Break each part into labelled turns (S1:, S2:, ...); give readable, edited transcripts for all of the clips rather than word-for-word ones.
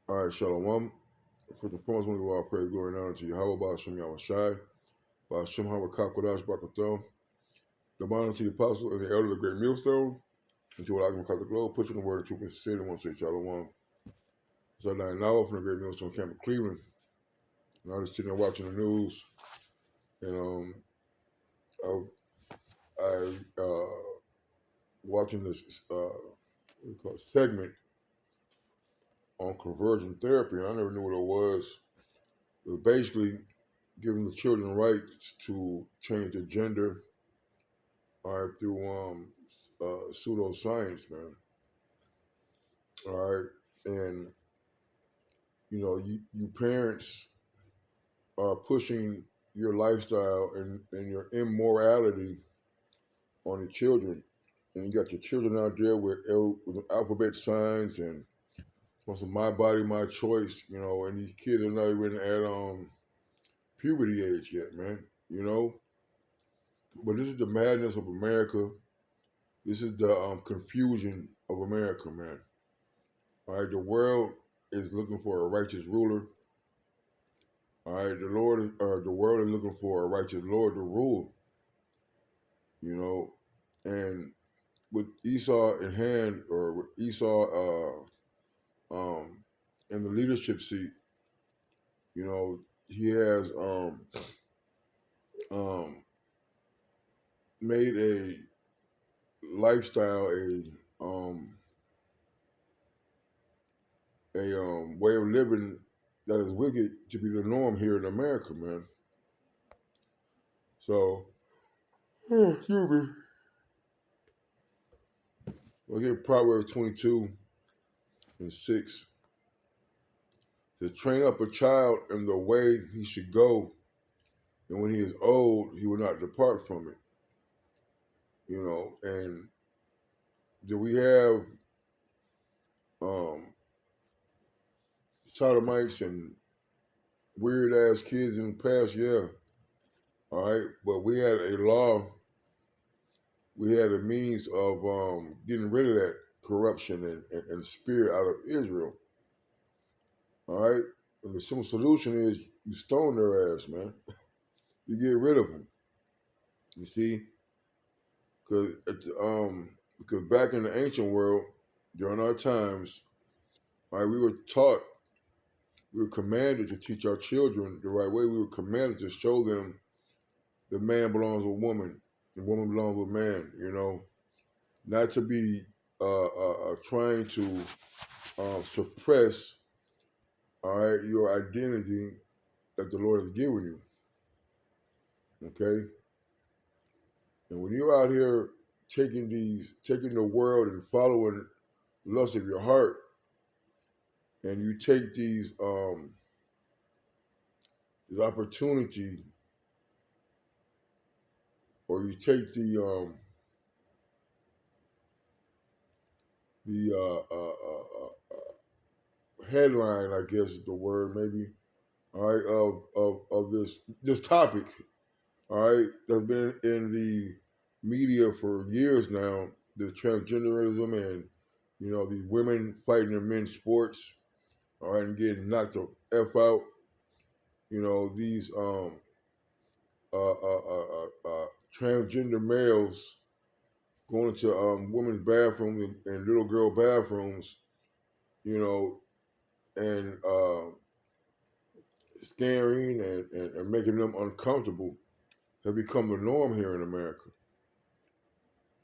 S1: All right, Shalom. First and foremost, I want to give all praise, glory, and honor to Yahweh, Ba'ashem Yahushai, Ba'ashem HaMakakwadash Bakatham, the honor to the apostle and the elder of the great millstone, and to all across the globe, put you in the word of truth and sincerity, and want to say Shalom. So now from the great millstone camp of Cleveland, and I was sitting there watching the news, and I watching this what do you call it, segment on conversion therapy, and I never knew what it was. It was basically giving the children rights to change their gender through pseudoscience, man. All right, and you parents are pushing your lifestyle and your immorality on the children, and you got your children out there with alphabet signs and what's my body, my choice, and these kids are not even at puberty age yet, man. But this is the madness of America. This is the confusion of America, man. All right, the world is looking for a righteous ruler. All right, the world is looking for a righteous Lord to rule. And with Esau in hand, or with Esau in the leadership seat, he has um, made a lifestyle, a way of living that is wicked to be the norm here in America, man. So, excuse me. We'll get Proverbs 22:6. To train up a child in the way he should go, and when he is old, he will not depart from it. And do we have um, sodomites and weird ass kids in the past? Yeah. All right. But we had a law, we had a means of getting rid of that corruption and spirit out of Israel. All right. And the simple solution is you stone their ass, man. You get rid of them. You see? Because back in the ancient world, during our times, all right, we were commanded to teach our children the right way. We were commanded to show them that man belongs with woman and woman belongs with man. Not to be trying to suppress, all right, your identity that the Lord has given you. Okay, and when you're out here taking the world and following the lust of your heart, and you take this opportunity, or you take the headline, I guess is the word, maybe, all right, of this topic, all right, that's been in the media for years now, the transgenderism and these women fighting in men's sports, all right, and getting knocked the f out. These transgender males going to women's bathrooms and little girl bathrooms, you know, and scaring and making them uncomfortable have become the norm here in America.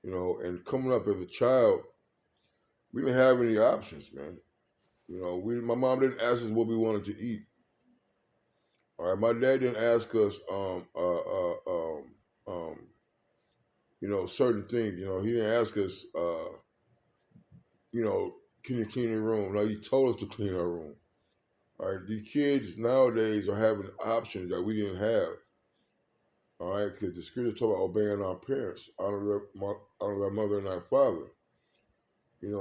S1: And coming up as a child, we didn't have any options, man. My mom didn't ask us what we wanted to eat. All right, my dad didn't ask us, certain things. He didn't ask us, can you clean your room? No, he told us to clean our room. All right, these kids nowadays are having options that we didn't have. All right, because the scripture talk about obeying our parents, honor their mother and our father.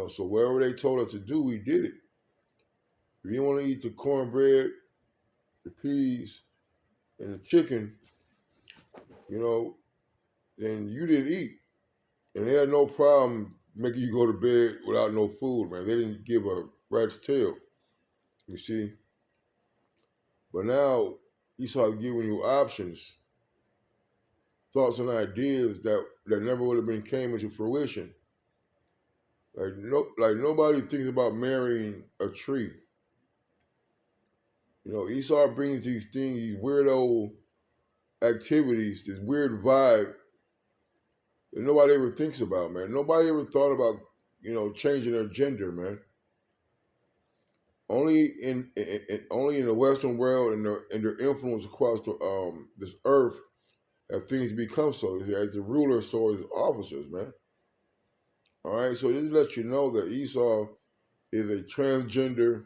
S1: So wherever they told us to do, we did it. If you didn't want to eat the cornbread, the peas, and the chicken, then you didn't eat. And they had no problem making you go to bed without no food, man. They didn't give a rat's tail. You see, but now Esau is giving you options, thoughts, and ideas that never would have been came into fruition. Like nobody thinks about marrying a tree. You know, Esau brings these things, these weirdo activities, this weird vibe that nobody ever thinks about, man. Nobody ever thought about, changing their gender, man. Only only in the Western world and their influence across this earth have things become so. As the rulers, so as officers, man. All right, so this lets you know that Esau is a transgender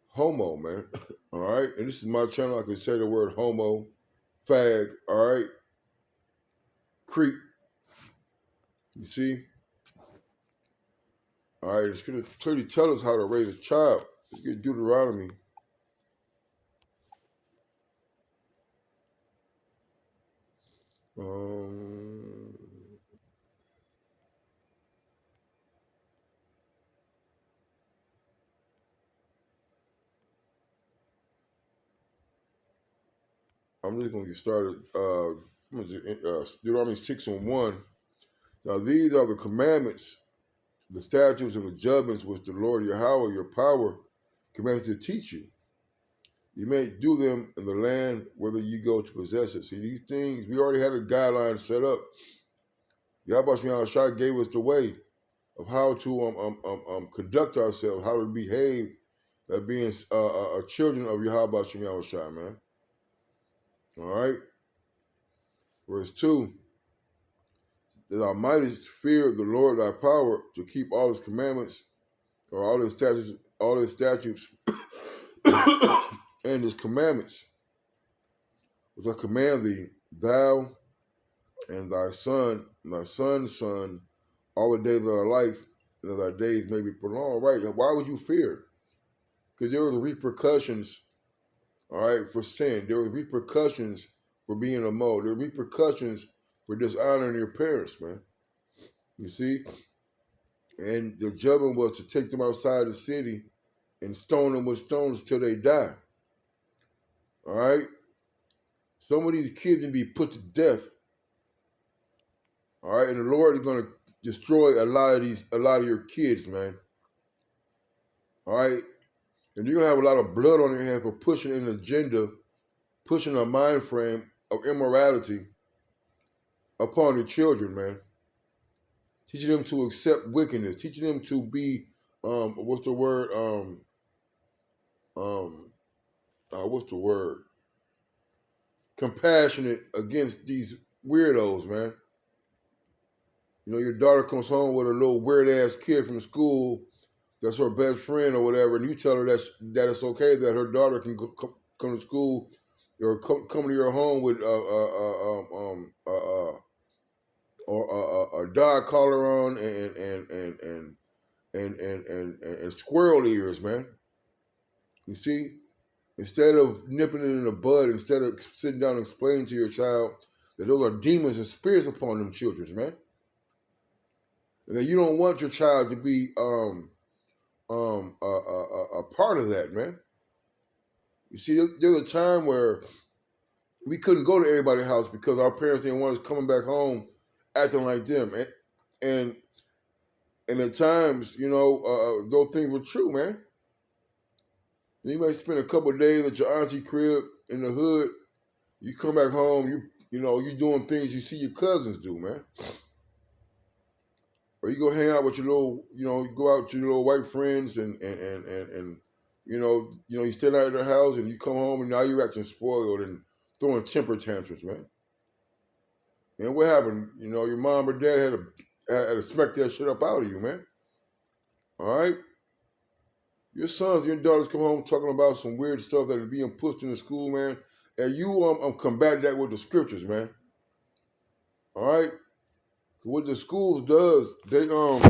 S1: homo, man. All right, and this is my channel. I can say the word homo, fag. All right, creep. You see. All right, it's going to clearly tell us how to raise a child. Let's get Deuteronomy. Um, I'm just going to get started. Deuteronomy 6 and 1. Now these are the commandments, the statutes, and the judgments which the Lord Yahweh, your power, commands to teach you. You may do them in the land whether you go to possess it. See, these things, we already had a guideline set up. Yahweh Shai gave us the way of how to conduct ourselves, how to behave, being children of Yahweh Shem Shai, man. All right. Verse 2, that thou mightest fear the Lord thy power to keep all his commandments, or all his statutes, and his commandments, which I command thee, thou and thy son's son, all the days of thy life, and that thy days may be prolonged. Right? Why would you fear? Because there were the repercussions, all right, for sin. There were repercussions for being a mole. There were repercussions for dishonoring your parents, man. You see? And the judgment was to take them outside the city and stone them with stones till they die. All right? Some of these kids can be put to death. All right, and the Lord is going to destroy a lot of your kids, man. All right, and you're gonna have a lot of blood on your hands for pushing an agenda, pushing a mind frame of immorality upon your children, man. Teaching them to accept wickedness, teaching them to be, what's the word? Um, what's the word? Compassionate against these weirdos, man. You know, your daughter comes home with a little weird ass kid from school that's her best friend or whatever, and you tell her that it's okay that her daughter can come to school or come to your home with or a dog collar on and squirrel ears, man. You see, instead of nipping it in the bud, instead of sitting down and explaining to your child that those are demons and spirits upon them children, man, and that you don't want your child to be a part of that, man. You see, there's a time where we couldn't go to everybody's house because our parents didn't want us coming back home acting like them, and at times, those things were true, man. And you might spend a couple of days at your auntie crib in the hood. You come back home, you doing things you see your cousins do, man. Or you go hang out with your little, you go out with your little white friends and you stay out at their house and you come home and now you're acting spoiled and throwing temper tantrums, man. And what happened? Your mom or dad had to smack that shit up out of you, man. All right? Your sons, your daughters come home talking about some weird stuff that is being pushed in the school, man. And you combat that with the scriptures, man. All right? What the schools does, they come on,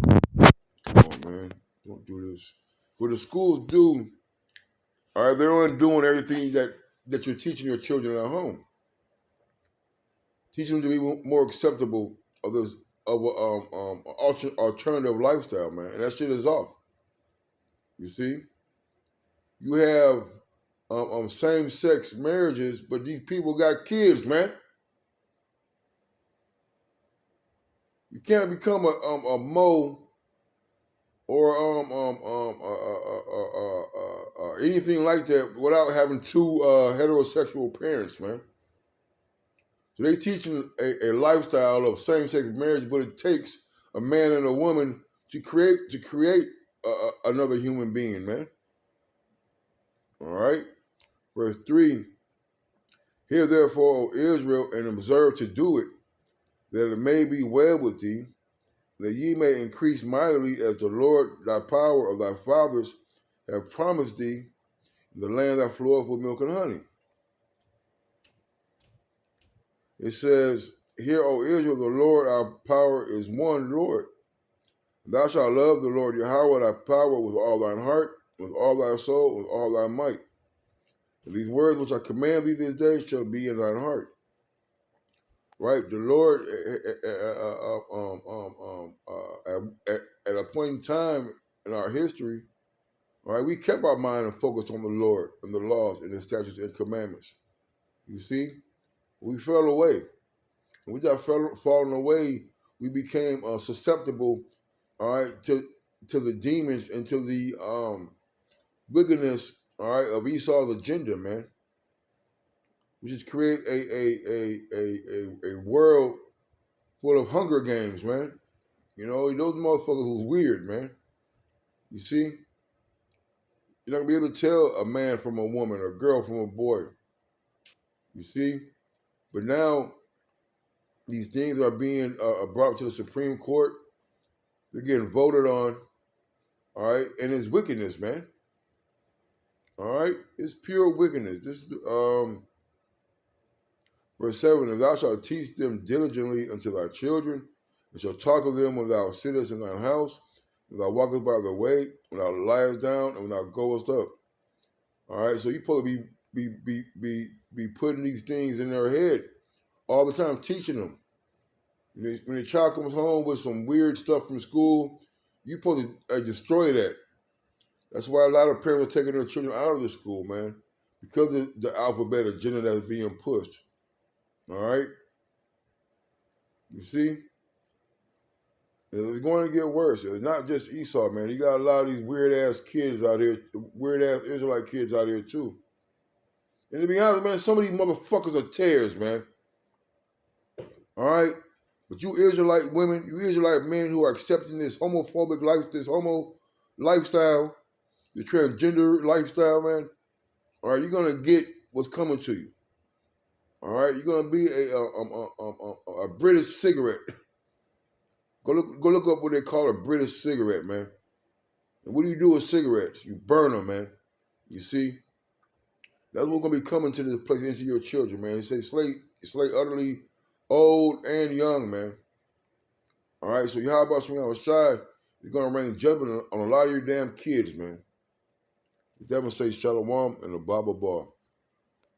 S1: man, don't do this. What the schools do, all right, they're undoing everything that you're teaching your children at home. Teaching them to be more acceptable of this alternative lifestyle, man. And that shit is off. You see? You have same-sex marriages, but these people got kids, man. You can't become a Mo or anything like that without having two heterosexual parents, man. So they teaching a lifestyle of same-sex marriage, but it takes a man and a woman to create another human being, man. All right. Verse 3: Hear therefore, O Israel, and observe to do it, that it may be well with thee, that ye may increase mightily, as the Lord thy power of thy fathers have promised thee, in the land that floweth with milk and honey. It says, Hear, O Israel, the Lord our power is one Lord. Thou shalt love the Lord Yahweh thy power with all thine heart, with all thy soul, with all thy might. And these words which I command thee this day shall be in thine heart. Right? The Lord, at a point in time in our history, right, we kept our mind and focused on the Lord and the laws and the statutes and commandments. You see, we fell away. And we got falling away. We became susceptible, all right, to the demons and to the wickedness, all right, of Esau's agenda, man. We just create a world full of Hunger Games, man. You know, those motherfuckers was weird, man. You see, you're not gonna be able to tell a man from a woman, or a girl from a boy. You see, but now these things are being brought to the Supreme Court. They're getting voted on, all right, and it's wickedness, man. All right, it's pure wickedness. This is verse 7: And thou shalt teach them diligently unto thy children, and shalt talk of them when thou sittest in thine house, when thou walkest by the way, when thou liest down, and when thou goest up. All right, so you're supposed to be putting these things in their head all the time, teaching them. When the child comes home with some weird stuff from school, you're supposed to destroy that. That's why a lot of parents are taking their children out of the school, man, because of the alphabet agenda that's being pushed. All right, you see, it's going to get worse. It's not just Esau, man. You got a lot of these weird ass kids out here, weird ass Israelite kids out here too. And to be honest, man, some of these motherfuckers are tares, man. All right, but you Israelite women, you Israelite men who are accepting this homophobic life, this homo lifestyle, the transgender lifestyle, man. All right, you're gonna get what's coming to you. All right, you're gonna be a British cigarette. Go look up what they call a British cigarette, man. And what do you do with cigarettes? You burn them, man. You see, that's what's gonna be coming to this place into your children, man. They say slay utterly old and young, man. All right, so Yahweh Shemini Shai is gonna rain judgment on a lot of your damn kids, man. Devin say Shalom and the Baba Bar.